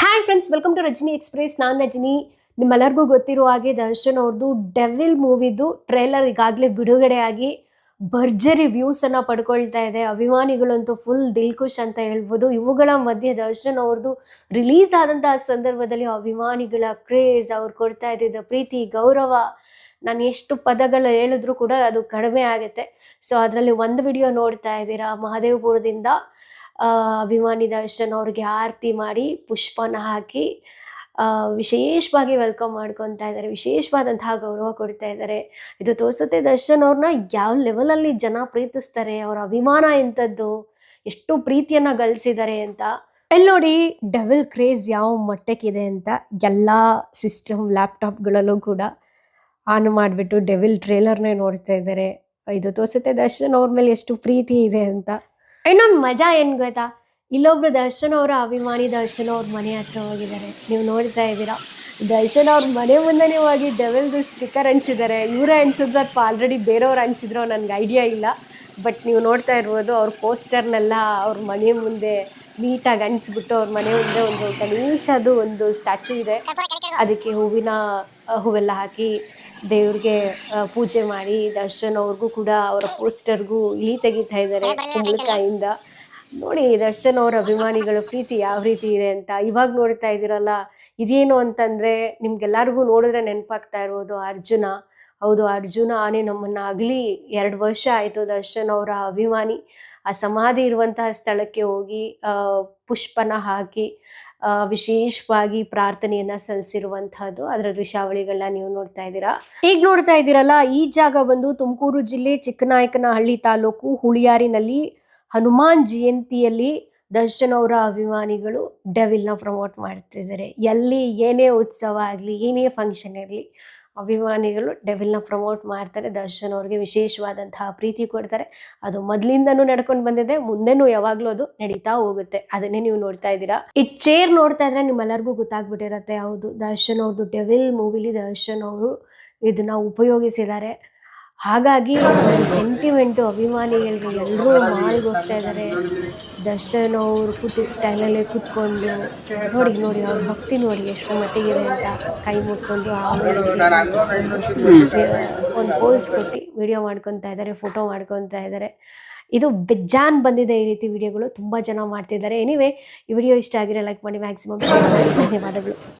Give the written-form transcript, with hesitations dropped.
Hi friends, welcome to Rajani Express. ನಾನು ರಜನಿ. ನಿಮ್ಮೆಲ್ಲರಿಗೂ ಗೊತ್ತಿರೋ ಹಾಗೆ ದರ್ಶನ್ ಅವ್ರದ್ದು ಡೆವಿಲ್ ಮೂವಿದು ಟ್ರೇಲರ್ ಈಗಾಗಲೇ ಬಿಡುಗಡೆ ಆಗಿ ಭರ್ಜರಿ ವ್ಯೂಸನ್ನು ಪಡ್ಕೊಳ್ತಾ ಇದೆ. ಅಭಿಮಾನಿಗಳಂತೂ ಫುಲ್ ದಿಲ್ಖುಷ್ ಅಂತ ಹೇಳ್ಬೋದು. ಇವುಗಳ ಮಧ್ಯೆ ದರ್ಶನ್ ಅವ್ರದ್ದು ರಿಲೀಸ್ ಆದಂತಹ ಸಂದರ್ಭದಲ್ಲಿ ಅಭಿಮಾನಿಗಳ ಕ್ರೇಜ್, ಅವ್ರು ಕೊಡ್ತಾ ಇದ್ದಿದ್ದ ಪ್ರೀತಿ, ಗೌರವ, ನಾನು ಎಷ್ಟು ಪದಗಳು ಹೇಳಿದ್ರು ಕೂಡ ಅದು ಕಡಿಮೆ ಆಗುತ್ತೆ. ಸೊ ಅದರಲ್ಲಿ ಒಂದು ವಿಡಿಯೋ ನೋಡ್ತಾ ಇದ್ದೀರಾ. ಮಹದೇವಪುರದಿಂದ ಅಭಿಮಾನಿ ದರ್ಶನ್ ಅವ್ರಿಗೆ ಆರತಿ ಮಾಡಿ ಪುಷ್ಪನ ಹಾಕಿ ವಿಶೇಷವಾಗಿ ವೆಲ್ಕಮ್ ಮಾಡ್ಕೊತಾ ಇದ್ದಾರೆ. ವಿಶೇಷವಾದಂತಹ ಗೌರವ ಕೊಡ್ತಾ ಇದ್ದಾರೆ. ಇದು ತೋರಿಸುತ್ತೆ ದರ್ಶನ್ ಅವ್ರನ್ನ ಯಾವ ಲೆವೆಲಲ್ಲಿ ಜನ ಪ್ರೀತಿಸ್ತಾರೆ, ಅವ್ರ ಅಭಿಮಾನ ಎಂಥದ್ದು, ಎಷ್ಟು ಪ್ರೀತಿಯನ್ನು ಗಳಿಸಿದ್ದಾರೆ ಅಂತ. ಇಲ್ಲಿ ನೋಡಿ ಡೆವಿಲ್ ಕ್ರೇಜ್ ಯಾವ ಮಟ್ಟಕ್ಕಿದೆ ಅಂತ. ಎಲ್ಲ ಸಿಸ್ಟಮ್ ಲ್ಯಾಪ್ಟಾಪ್ಗಳಲ್ಲೂ ಕೂಡ ಆನ್ ಮಾಡಿಬಿಟ್ಟು ಡೆವಿಲ್ ಟ್ರೇಲರ್ನೇ ನೋಡ್ತಾ ಇದ್ದಾರೆ. ಇದು ತೋರಿಸುತ್ತೆ ದರ್ಶನ್ ಅವ್ರ ಮೇಲೆ ಎಷ್ಟು ಪ್ರೀತಿ ಇದೆ ಅಂತ. ಇನ್ನೊಂದು ಮಜಾ ಏನು ಗೊತ್ತಾ, ಇಲ್ಲೊಬ್ರು ದರ್ಶನ್ ಅವರ ಅಭಿಮಾನಿ ದರ್ಶನ್ ಅವ್ರ ಮನೆ ಹತ್ರ ಹೋಗಿದ್ದಾರೆ. ನೀವು ನೋಡ್ತಾ ಇದ್ದೀರಾ, ದರ್ಶನ್ ಅವ್ರ ಮನೆ ಮುಂದೆನೇ ಹೋಗಿ ಡೆವಿಲ್ದು ಸ್ಟಿಕ್ಕರ್ ಅಂಟಿಸಿದ್ದಾರೆ. ಇವರೇ ಅಂಟಿಸಿದ್ರು ಅಥವಾ ಆಲ್ರೆಡಿ ಬೇರೆಯವ್ರು ಅಂಟಿಸಿದ್ರು ನನಗೆ ಐಡಿಯಾ ಇಲ್ಲ. ಬಟ್ ನೀವು ನೋಡ್ತಾ ಇರ್ಬೋದು, ಅವ್ರ ಪೋಸ್ಟರ್ನೆಲ್ಲ ಅವ್ರ ಮನೆ ಮುಂದೆ ನೀಟಾಗಿ ಅಂಟಿಸ್ಬಿಟ್ಟು ಅವ್ರ ಮನೆ ಮುಂದೆ ಒಂದು ಗಣೇಶದು ಒಂದು ಸ್ಟ್ಯಾಚು ಇದೆ, ಅದಕ್ಕೆ ಹೂವೆಲ್ಲ ಹಾಕಿ ದೇವ್ರಿಗೆ ಪೂಜೆ ಮಾಡಿ ದರ್ಶನ್ ಅವ್ರಿಗೂ ಕೂಡ ಅವರ ಪೋಸ್ಟರ್ಗೂ ಇಳಿ ತೆಗಿತಾ ಇದ್ದಾರೆ ಕುಂಬಳಕಾಯಿಂದ. ನೋಡಿ ದರ್ಶನ್ ಅವ್ರ ಅಭಿಮಾನಿಗಳ ಪ್ರೀತಿ ಯಾವ ರೀತಿ ಇದೆ ಅಂತ. ಇವಾಗ ನೋಡ್ತಾ ಇದ್ದೀರಲ್ಲ, ಇದೇನು ಅಂತಂದರೆ ನಿಮ್ಗೆಲ್ಲರಿಗೂ ನೋಡಿದ್ರೆ ನೆನಪಾಗ್ತಾ ಇರ್ಬೋದು ಅರ್ಜುನ. ಹೌದು, ಅರ್ಜುನ ಆನೆ ನಮ್ಮನ್ನು ಆಗಲಿ 2 ವರ್ಷ ಆಯಿತು. ದರ್ಶನ್ ಅವರ ಅಭಿಮಾನಿ ಆ ಸಮಾಧಿ ಇರುವಂತಹ ಸ್ಥಳಕ್ಕೆ ಹೋಗಿ ಪುಷ್ಪನ ಹಾಕಿ ವಿಶೇಷವಾಗಿ ಪ್ರಾರ್ಥನೆಯನ್ನ ಸಲ್ಲಿಸಿರುವಂತಹದ್ದು. ಅದರ ದೃಶ್ಯಾವಳಿಗಳನ್ನ ನೀವು ನೋಡ್ತಾ ಇದ್ದೀರಾ. ಈಗ ನೋಡ್ತಾ ಇದ್ದೀರಲ್ಲ, ಈ ಜಾಗ ಬಂದು ತುಮಕೂರು ಜಿಲ್ಲೆ ಚಿಕ್ಕನಾಯಕನಹಳ್ಳಿ ತಾಲೂಕು ಹುಳಿಯಾರಿನಲ್ಲಿ ಹನುಮಾನ್ ಜಯಂತಿಯಲ್ಲಿ ದರ್ಶನ್ ಅವರ ಅಭಿಮಾನಿಗಳು ಡೆವಿಲ್ನ ಪ್ರಮೋಟ್ ಮಾಡ್ತಿದ್ದಾರೆ. ಎಲ್ಲಿ ಏನೇ ಉತ್ಸವ ಆಗಲಿ, ಏನೇ ಫಂಕ್ಷನ್ ಇರಲಿ, ಅಭಿಮಾನಿಗಳು ಡೆವಿಲ್ನ ಪ್ರಮೋಟ್ ಮಾಡ್ತಾರೆ. ದರ್ಶನ್ ಅವ್ರಿಗೆ ವಿಶೇಷವಾದಂತಹ ಪ್ರೀತಿ ಕೊಡ್ತಾರೆ. ಅದು ಮೊದಲಿಂದನೂ ನಡ್ಕೊಂಡು ಬಂದಿದೆ, ಮುಂದೆನೂ ಯಾವಾಗಲೂ ಅದು ನಡೀತಾ ಹೋಗುತ್ತೆ. ಅದನ್ನೇ ನೀವು ನೋಡ್ತಾ ಇದ್ದೀರಾ. ಈ ಚೇರ್ ನೋಡ್ತಾ ಇದ್ರೆ ನಿಮ್ಮೆಲ್ಲರಿಗೂ ಗೊತ್ತಾಗ್ಬಿಟ್ಟಿರತ್ತೆ. ಹೌದು, ದರ್ಶನ್ ಅವ್ರದ್ದು ಡೆವಿಲ್ ಮೂವಿಲಿ ದರ್ಶನ್ ಅವರು ಇದನ್ನ ಉಪಯೋಗಿಸಿದ್ದಾರೆ. ಹಾಗಾಗಿ ಸೆಂಟಿಮೆಂಟು ಅಭಿಮಾನಿಗಳಿಗೆ ಎಲ್ಲರೂ ಮಾಲ್ಗೆ ಹೋಗ್ತಾ ಇದ್ದಾರೆ. ದರ್ಶನ್ ಅವರು ಕೂತಿದ್ದ ಸ್ಟೈಲಲ್ಲೇ ಕೂತ್ಕೊಂಡು ನೋಡಿ ಅವ್ರ ಭಕ್ತಿ ನೋಡಿ ಎಷ್ಟು ಮಟ್ಟಿಗಿದೆ ಅಂತ. ಕೈ ಮುಟ್ಕೊಂಡು ಆಮೇಲೆ ಒಂದು ಪೋಸ್ ಕೊಟ್ಟು ವಿಡಿಯೋ ಮಾಡ್ಕೊತಾ ಇದ್ದಾರೆ, ಫೋಟೋ ಮಾಡ್ಕೊತಾ ಇದ್ದಾರೆ. ಇದು ಬೆಜ್ಜಾನ್ ಬಂದಿದೆ ಈ ರೀತಿ ವಿಡಿಯೋಗಳು, ತುಂಬ ಜನ ಮಾಡ್ತಿದ್ದಾರೆ. ಎನಿವೇ, ಈ ವಿಡಿಯೋ ಇಷ್ಟ ಆಗಿರೋ ಲೈಕ್ ಮಾಡಿ, ಮ್ಯಾಕ್ಸಿಮಮ್ ಶೇರ್ ಮಾಡಿ. ಧನ್ಯವಾದಗಳು.